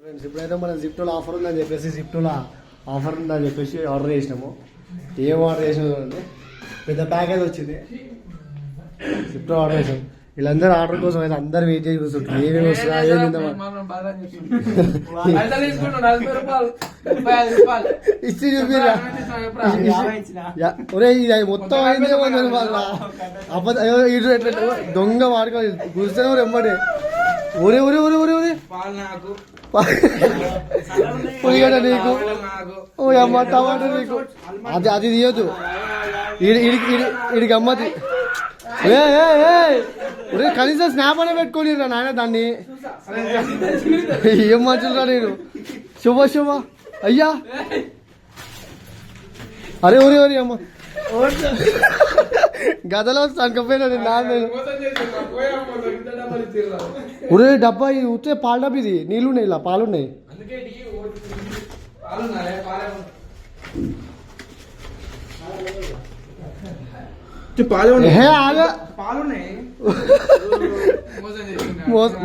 Friends ఇప్పుడైతే మన జిప్టోలో offer ఉందని చెప్పేసి ఆర్డర్ చేసినాము. ఏం ఆర్డర్ చేసినాము చూడండి, పెద్ద ప్యాకేజ్ వచ్చింది. జిప్టో ఆర్డర్ చేసాం. వీళ్ళందరూ ఆర్డర్ కోసం అయితే అందరు వెయిట్ చేసి కూర్చుంటారు. ఏమేమి వస్తుందా ఏం తిందామా ఇచ్చి చూపిరా. ఒరే ఇది మొత్తం అయింది దొంగ వాడుకోవాలి కూర్చొని రెమ్మడే. ఒరే ఒరే ఒరే ఒరే ఒరే పులిగడ నీకు, ఓ అమ్మ టమాటా నీకు. అది తీయద్దు, ఇడికి అమ్మది. కనీసం స్నాప్ అనే పెట్టుకోని నాయన దాన్ని. ఏం మంచురా నేను. శుభ అయ్యా. అరే ఒరే ఒరే అమ్మ గదలో సంకపోయినది నాన్న. ఒరే డబ్బా ఇది ఉత్తే పాల డబ్బా, ఇది నీళ్ళున్నాయి, ఇలా పాలున్నాయి.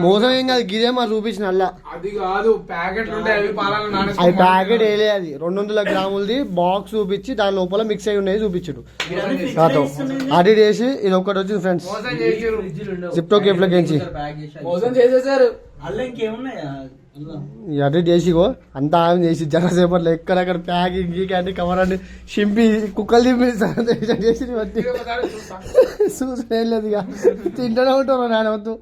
మోసం ఏం కాదు, గిదే మరి చూపించిన అలా. అది కాదు ప్యాకెట్ అది ప్యాకెట్ వేయలే, అది 200 గ్రాములది బాక్స్ చూపించి దాని లోపల మిక్స్ అయి ఉన్నాయి చూపించాడు నాతో. అది చేసి ఇది ఒక్కటి వచ్చింది ఫ్రెండ్స్ జిప్టో కేఫ్లోకి నుంచి అటు చేసిగో అంతా ఆమె చేసి జనసేపట్లో ఎక్కడెక్కడ ప్యాకింగ్ గీకి కవర్ అని చింపి కుక్కలు చింపి చేసి చూసి లేదు. ఇక తింటూనే ఉంటారు నాన్న వద్దు.